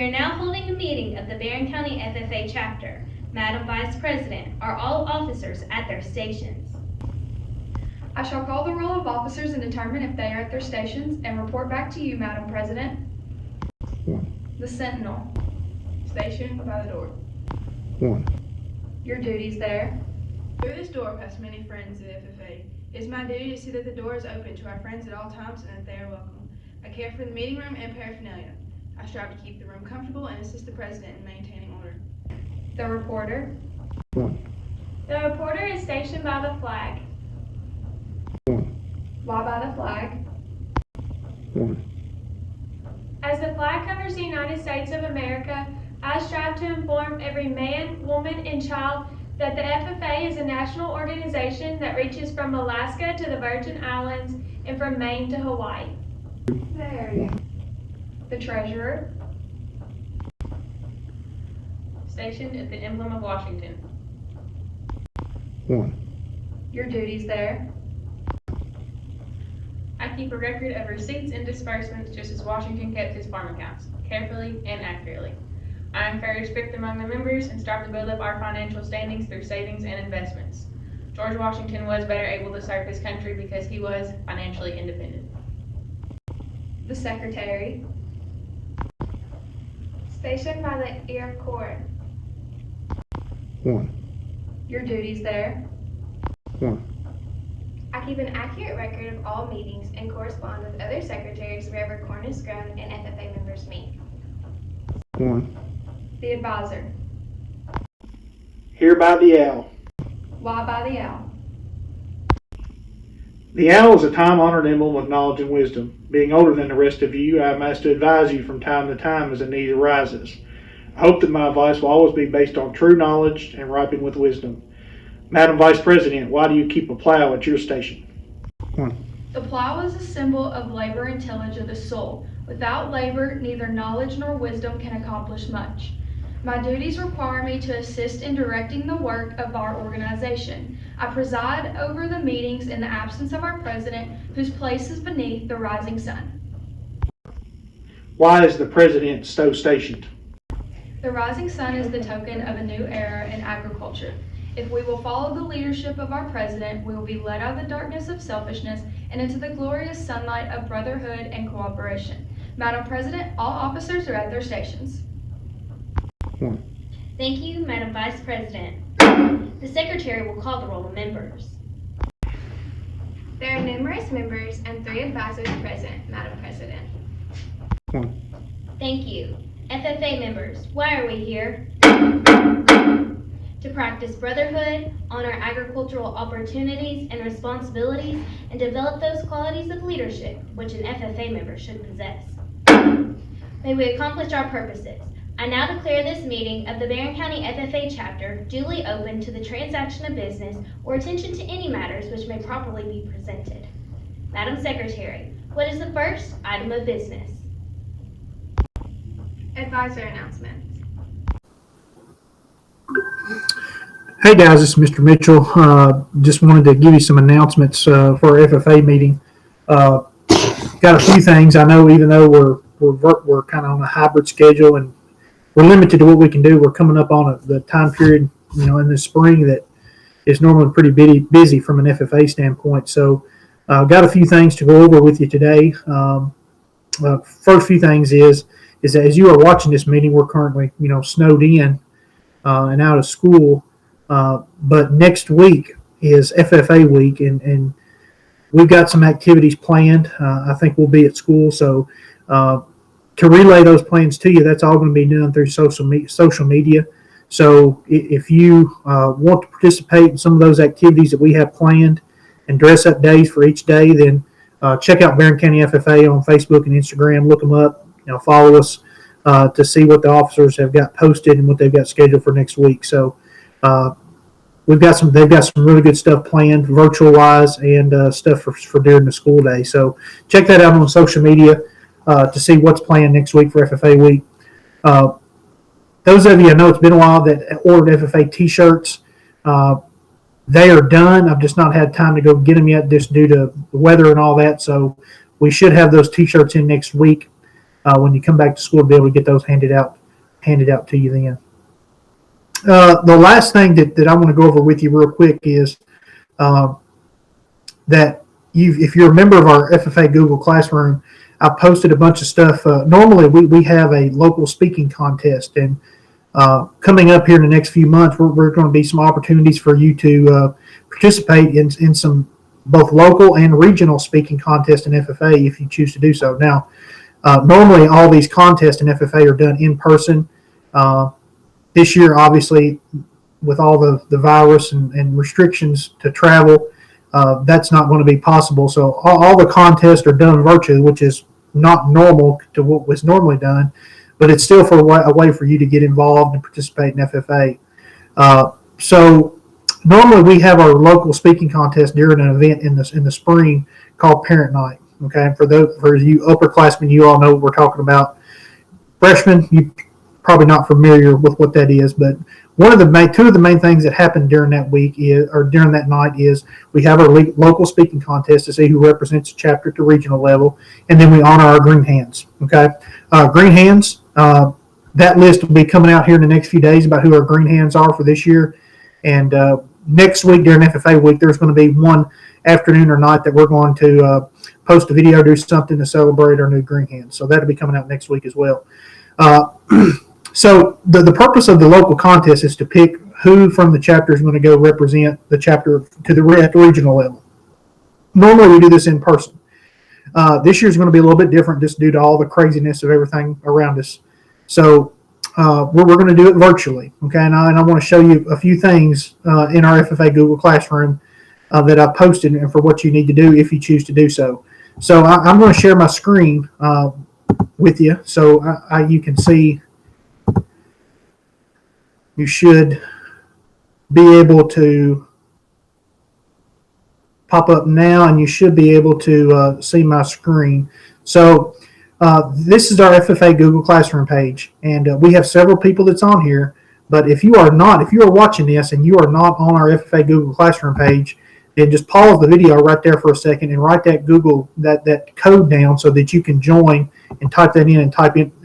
are now holding a meeting of the Barron County FFA chapter. Madam Vice President, are all officers at their stations? I shall call the roll of officers and determine if they are at their stations and report back to you, Madam President. 1. The Sentinel. Station by the door. 1. Your duties there. Through this door pass many friends of the FFA. It is my duty to see that the door is open to our friends at all times and that they are welcome. I care for the meeting room and paraphernalia. I strive to keep the room comfortable and assist the President in maintaining order. The Reporter. 1. The reporter is stationed by the flag. 1. Why by the flag? 1. As the flag covers the United States of America, I strive to inform every man, woman, and child that the FFA is a national organization that reaches from Alaska to the Virgin Islands and from Maine to Hawaii. There you go. The Treasurer. Stationed at the emblem of Washington. 1. Your duties there. I keep a record of receipts and disbursements just as Washington kept his farm accounts, carefully and accurately. I encourage thrift among the members and strive to build up our financial standings through savings and investments. George Washington was better able to serve his country because he was financially independent. The Secretary. Stationed by the ear cord. 1. Your duties there. 1. I keep an accurate record of all meetings and correspond with other secretaries wherever corn is grown and FFA members meet. 1. The Advisor. Here by the owl. Why by the owl? The owl is a time-honored emblem of knowledge and wisdom. Being older than the rest of you, I am asked to advise you from time to time as a need arises. I hope that my advice will always be based on true knowledge and ripened with wisdom. Madam Vice President, why do you keep a plow at your station? 1. The plow is a symbol of labor and tillage of the soul. Without labor, neither knowledge nor wisdom can accomplish much. My duties require me to assist in directing the work of our organization. I preside over the meetings in the absence of our president, whose place is beneath the rising sun. Why is the President so stationed? The rising sun is the token of a new era in agriculture. If we will follow the leadership of our president, we will be led out of the darkness of selfishness and into the glorious sunlight of brotherhood and cooperation. Madam President, all officers are at their stations. 1. Thank you, Madam Vice President. The Secretary will call the roll of members. There are numerous members and 3 advisors present, Madam President. 1. Thank you. FFA members, why are we here? To practice brotherhood, honor agricultural opportunities and responsibilities, and develop those qualities of leadership which an FFA member should possess. May we accomplish our purposes. I now declare this meeting of the Barron County FFA chapter duly open to the transaction of business or attention to any matters which may properly be presented. Madam Secretary, what is the first item of business? Advisor announcements. Hey guys, this is Mr. Mitchell. Just wanted to give you some announcements for our FFA meeting. Got a few things. I know even though we're kind of on a hybrid schedule and we're limited to what we can do, we're coming up on the time period, in the spring that is normally pretty busy from an FFA standpoint. So, got a few things to go over with you today. First few things is that as you are watching this meeting, we're currently, snowed in and out of school. But next week is FFA week, and we've got some activities planned. I think we'll be at school, so to relay those plans to you, that's all going to be done through social media. So if you want to participate in some of those activities that we have planned and dress up days for each day, then check out Barron County FFA on Facebook and Instagram. Look them up, follow us to see what the officers have got posted and what they've got scheduled for next week. So they've got some really good stuff planned virtual wise and stuff for during the school day. So check that out on social media to see what's planned next week for FFA week. Those of you, I know it's been a while, that ordered FFA t-shirts. They are done. I've just not had time to go get them yet just due to the weather and all that. So we should have those t-shirts in next week when you come back to school to be able to get those handed out hand it out to you then. The last thing that I want to go over with you real quick is that if you're a member of our FFA Google Classroom, I posted a bunch of stuff. Normally, we have a local speaking contest, and coming up here in the next few months, we're going to be some opportunities for you to participate in some both local and regional speaking contests in FFA if you choose to do so. Now, normally all these contests in FFA are done in person. This year, obviously, with all the virus and restrictions to travel, that's not going to be possible. So all the contests are done virtually, which is not normal to what was normally done, but it's still for a way for you to get involved and participate in FFA. So normally we have our local speaking contest during an event in the spring called Parent Night. Okay, for you upperclassmen, you all know what we're talking about. Freshmen, you probably not familiar with what that is, but two of the main things that happen during that week during that night is we have our local speaking contest to see who represents a chapter to regional level, and then we honor our green hands. Okay, green hands. That list will be coming out here in the next few days about who our green hands are for this year, and next week during FFA week, there's going to be one afternoon or night that we're going to post a video, do something to celebrate our new green hands. So that'll be coming out next week as well. So the purpose of the local contest is to pick who from the chapter is going to go represent the chapter at the regional level. Normally we do this in person. This year is going to be a little bit different just due to all the craziness of everything around us. So we're going to do it virtually. Okay, and I want to show you a few things in our FFA Google Classroom that I posted and for what you need to do if you choose to do so. So I'm going to share my screen with you so you can see. You should be able to pop up now, and you should be able to see my screen. So this is our FFA Google Classroom page, and we have several people that's on here. But if you are watching this and you are not on our FFA Google Classroom page, then just pause the video right there for a second and write that code down so that you can join and type that in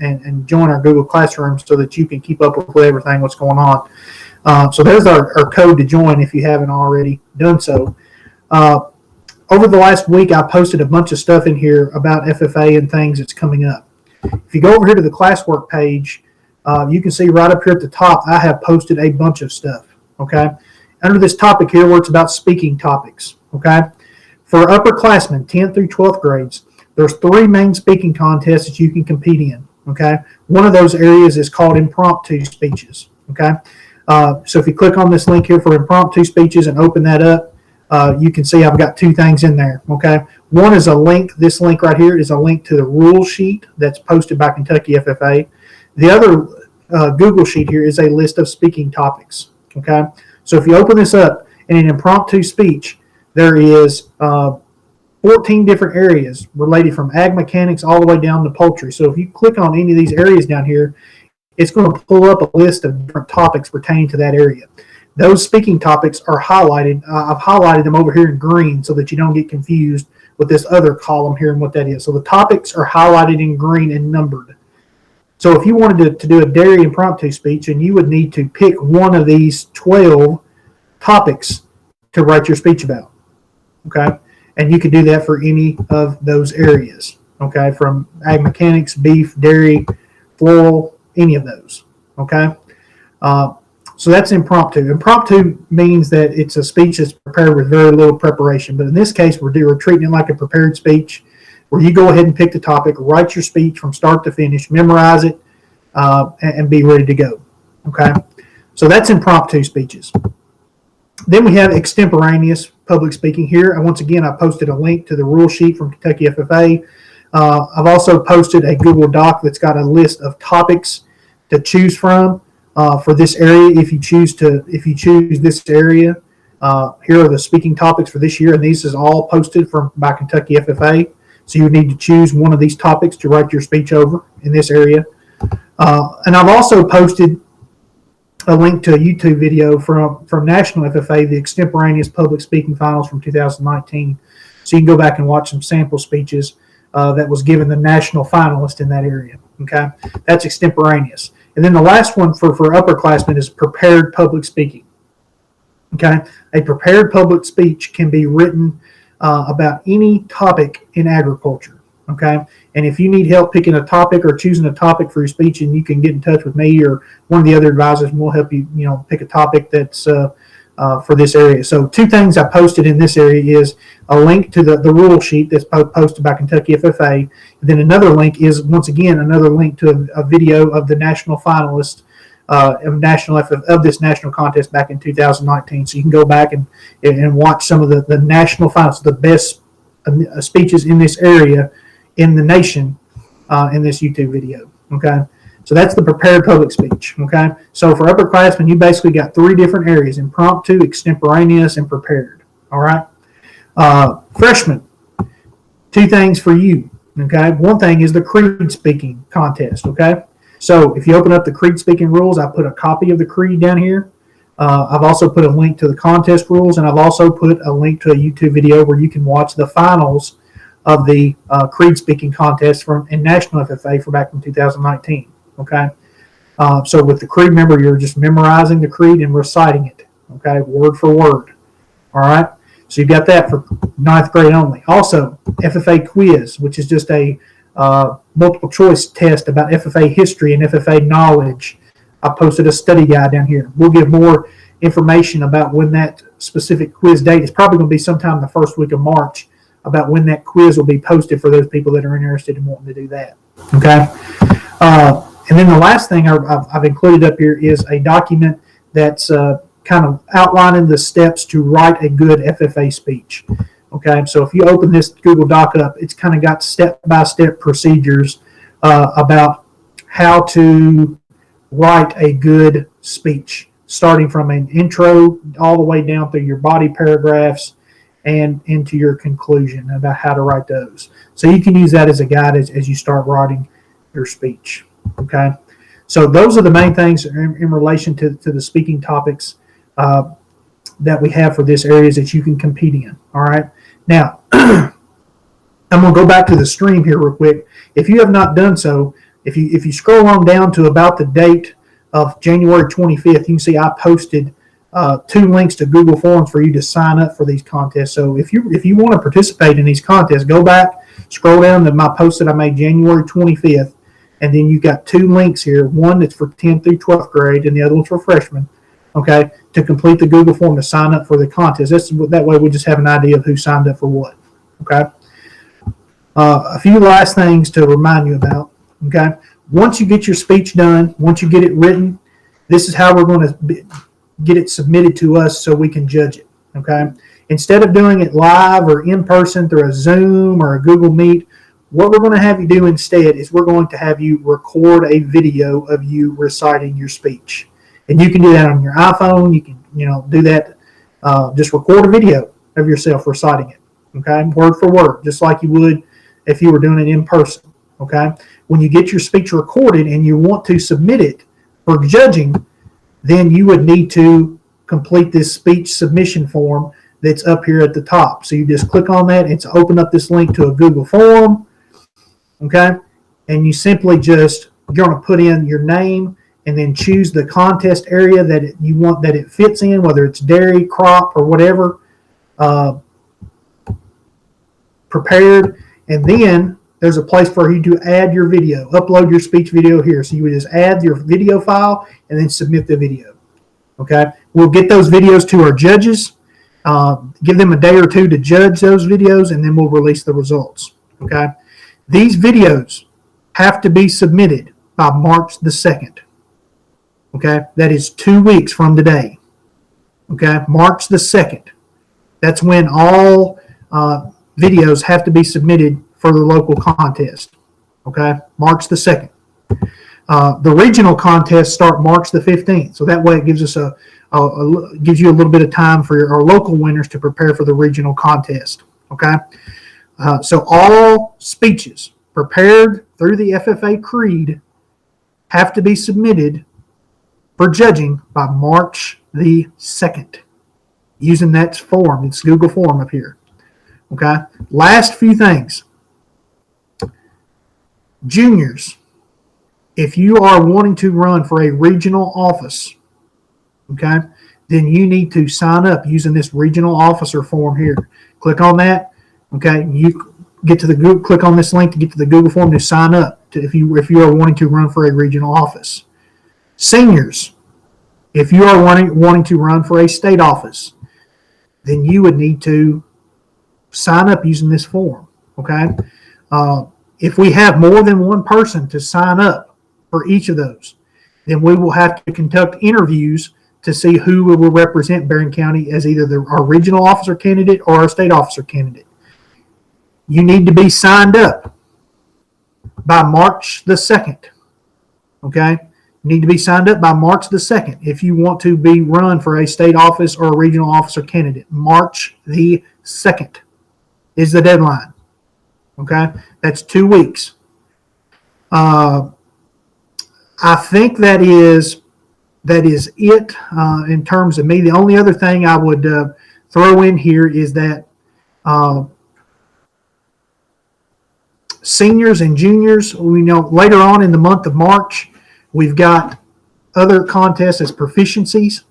and join our Google Classroom so that you can keep up with everything what's going on. So there's our code to join if you haven't already done so. Over the last week, I posted a bunch of stuff in here about FFA and things that's coming up. If you go over here to the classwork page, you can see right up here at the top, I have posted a bunch of stuff. Okay, under this topic here where it's about speaking topics. Okay, for upperclassmen, 10th through 12th grades, there's 3 main speaking contests that you can compete in. Okay, one of those areas is called impromptu speeches. Okay, so if you click on this link here for impromptu speeches and open that up, you can see I've got 2 things in there. Okay, one is a link. This link right here is a link to the rule sheet that's posted by Kentucky FFA. The other Google sheet here is a list of speaking topics. Okay, so if you open this up in an impromptu speech, there is 14 different areas related from ag mechanics all the way down to poultry. So if you click on any of these areas down here, it's going to pull up a list of different topics pertaining to that area. Those speaking topics are highlighted. I've highlighted them over here in green so that you don't get confused with this other column here and what that is. So the topics are highlighted in green and numbered. So if you wanted to do a dairy impromptu speech, and you would need to pick one of these 12 topics to write your speech about. Okay, and you could do that for any of those areas. Okay, from ag mechanics, beef, dairy, floral, any of those. Okay. So that's impromptu. Impromptu means that it's a speech that's prepared with very little preparation. But in this case, we're treating it like a prepared speech where you go ahead and pick the topic, write your speech from start to finish, memorize it, and be ready to go. Okay? So that's impromptu speeches. Then we have extemporaneous public speaking here. And once again, I posted a link to the rule sheet from Kentucky FFA. I've also posted a Google Doc that's got a list of topics to choose from. For this area, if you choose this area, here are the speaking topics for this year, and these is all posted by Kentucky FFA. So you need to choose one of these topics to write your speech over in this area. And I've also posted a link to a YouTube video from National FFA, the Extemporaneous Public Speaking Finals from 2019. So you can go back and watch some sample speeches that was given the national finalist in that area. Okay, that's extemporaneous. And then the last one for upperclassmen is prepared public speaking. Okay, a prepared public speech can be written about any topic in agriculture. Okay, and if you need help picking a topic or choosing a topic for your speech, and you can get in touch with me or one of the other advisors, and we'll help you, pick a topic that's for this area. So 2 things I posted in this area is a link to the rule sheet that's posted by Kentucky FFA. And then another link is, once again, another link to a video of the national finalists of this national contest back in 2019. So you can go back and watch some of the national finalists, the best speeches in this area in the nation in this YouTube video. Okay, so that's the prepared public speech. Okay, so for upperclassmen, you basically got 3 different areas: impromptu, extemporaneous, and prepared. All right, freshmen, 2 things for you. Okay, one thing is the creed speaking contest. Okay, so if you open up the creed speaking rules, I put a copy of the creed down here. I've also put a link to the contest rules, and I've also put a link to a YouTube video where you can watch the finals of the creed speaking contest in National FFA for back in 2019. Okay, so with the creed, remember, you're just memorizing the creed and reciting it. Okay, word for word. All right, so you've got that for 9th grade only. Also, FFA quiz, which is just a multiple choice test about FFA history and FFA knowledge. I posted a study guide down here. We'll give more information about when that specific quiz date is. Probably going to be sometime the first week of March, about when that quiz will be posted for those people that are interested in wanting to do that. Okay. And then the last thing I've included up here is a document that's kind of outlining the steps to write a good FFA speech. Okay, so if you open this Google Doc up, it's kind of got step-by-step procedures about how to write a good speech, starting from an intro all the way down through your body paragraphs and into your conclusion about how to write those. So you can use that as a guide as you start writing your speech. Okay, so those are the main things in relation to the speaking topics that we have for this areas that you can compete in. All right, now I'm going to go back to the stream here real quick. If you have not done so, if you scroll on down to about the date of January 25th, you can see I posted 2 links to Google Forms for you to sign up for these contests. So if you want to participate in these contests, go back, scroll down to my post that I made January 25th, and then you got 2 links here. One that's for 10th through 12th grade, and the other one's for freshmen. Okay, to complete the Google form to sign up for the contest. That way we just have an idea of who signed up for what. Okay. A few last things to remind you about. Okay, once you get your speech done, once you get it written, this is how we're going to get it submitted to us so we can judge it. Okay, instead of doing it live or in person through a Zoom or a Google Meet, what we're going to have you do instead is we're going to have you record a video of you reciting your speech. And you can do that on your iPhone. You can, do that. Just record a video of yourself reciting it. Okay, word for word, just like you would if you were doing it in person. Okay, when you get your speech recorded and you want to submit it for judging, then you would need to complete this speech submission form that's up here at the top. So you just click on that. It's open up this link to a Google form. Okay, and you simply you're going to put in your name and then choose the contest area that you want that it fits in, whether it's dairy, crop, or whatever, prepared. And then there's a place for you to add your video, upload your speech video here. So you would just add your video file and then submit the video. Okay, we'll get those videos to our judges, give them a day or 2 to judge those videos, and then we'll release the results. Okay, these videos have to be submitted by March the 2nd. Okay, that is 2 weeks from today. Okay, March the 2nd. That's when all videos have to be submitted for the local contest. Okay, March the 2nd. The regional contests start March the 15th. So that way it gives us gives you a little bit of time for our local winners to prepare for the regional contest. Okay, so all speeches prepared through the FFA Creed have to be submitted for judging by March the 2nd, using that form. It's Google form up here. Okay. Last few things. Juniors, if you are wanting to run for a regional office, okay, then you need to sign up using this regional officer form here. Click on that. Okay, you get to the Google, click on this link to get to the Google form to sign up to if you are wanting to run for a regional office. Seniors, if you are wanting to run for a state office, then you would need to sign up using this form. Okay, if we have more than one person to sign up for each of those, then we will have to conduct interviews to see who will represent Barron County as either our regional officer candidate or our state officer candidate. You need to be signed up by March the 2nd. Okay? You need to be signed up by March the 2nd if you want to be run for a state office or a regional officer candidate. March the 2nd is the deadline. Okay? That's 2 weeks. I think that is it in terms of me. The only other thing I would throw in here is that seniors and juniors, we know later on in the month of March, we've got other contests as proficiencies,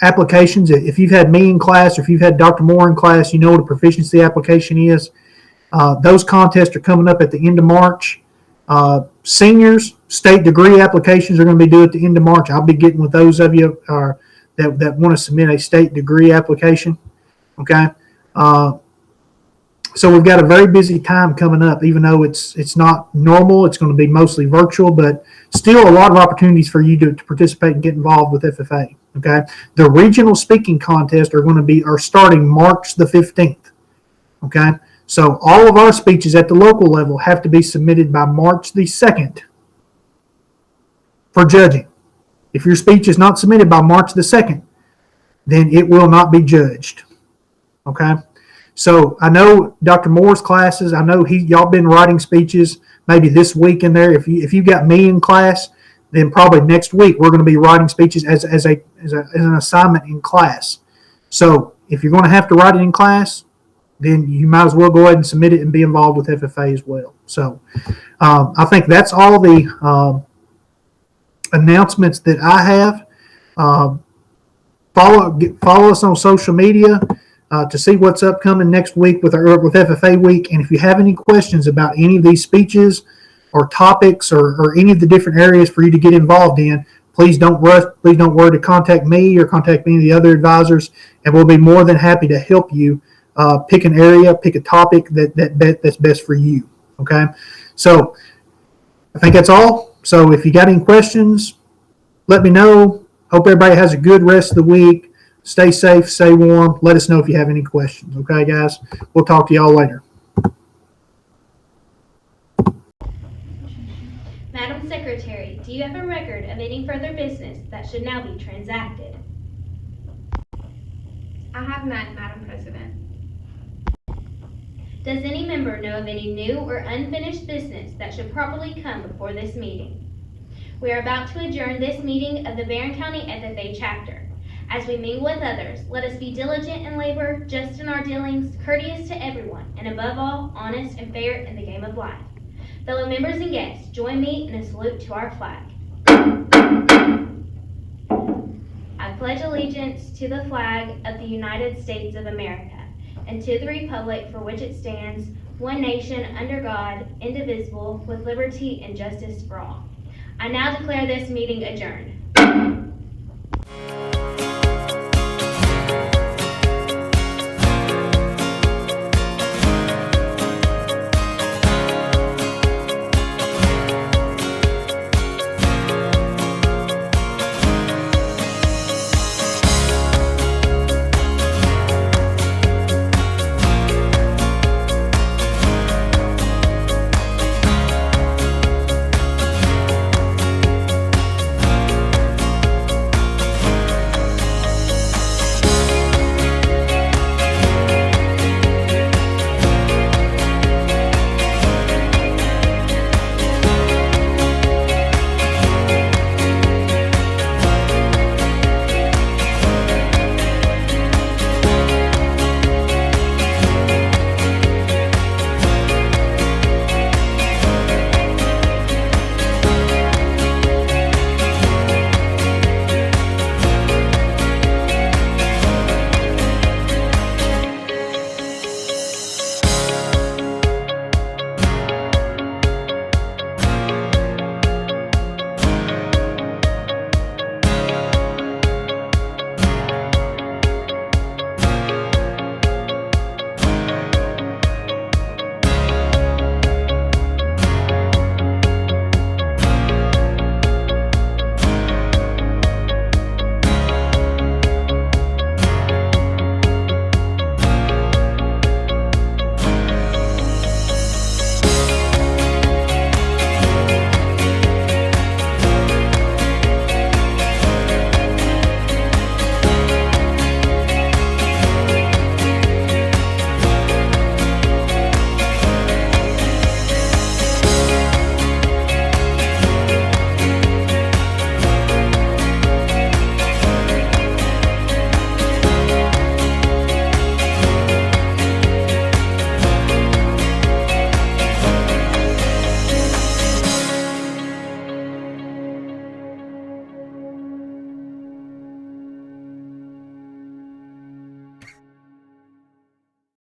applications. If you've had me in class or if you've had Dr. Moore in class, you know what a proficiency application is. Those contests are coming up at the end of March. Seniors, state degree applications are going to be due at the end of March. I'll be getting with those of you that want to submit a state degree application. Okay. So we've got a very busy time coming up, even though it's not normal. It's going to be mostly virtual, but still a lot of opportunities for you to participate and get involved with FFA. Okay. The regional speaking contests are starting March the 15th. Okay. So all of our speeches at the local level have to be submitted by March the 2nd for judging. If your speech is not submitted by March the 2nd, then it will not be judged. Okay? So I know Dr. Moore's classes, I know y'all been writing speeches maybe this week in there. If you got me in class, then probably next week we're going to be writing speeches as an assignment in class. So if you're going to have to write it in class, then you might as well go ahead and submit it and be involved with FFA as well. So I think that's all the announcements that I have. Follow us on social media to see what's upcoming next week with FFA week. And if you have any questions about any of these speeches or topics or any of the different areas for you to get involved in, please don't rush. Please don't worry to contact me or contact any of the other advisors, and we'll be more than happy to help you pick an area, pick a topic that's best for you. Okay, so I think that's all. So if you got any questions, let me know. Hope everybody has a good rest of the week. Stay safe, stay warm. Let us know if you have any questions. Okay, guys? We'll talk to y'all later. Madam Secretary, do you have a record of any further business that should now be transacted? I have none, Madam President. Does any member know of any new or unfinished business that should properly come before this meeting? We are about to adjourn this meeting of the Barron County FFA chapter. As we mingle with others, let us be diligent in labor, just in our dealings, courteous to everyone, and above all, honest and fair in the game of life. Fellow members and guests, join me in a salute to our flag. I pledge allegiance to the flag of the United States of America and to the republic for which it stands, one nation under God, indivisible, with liberty and justice for all. I now declare this meeting adjourned.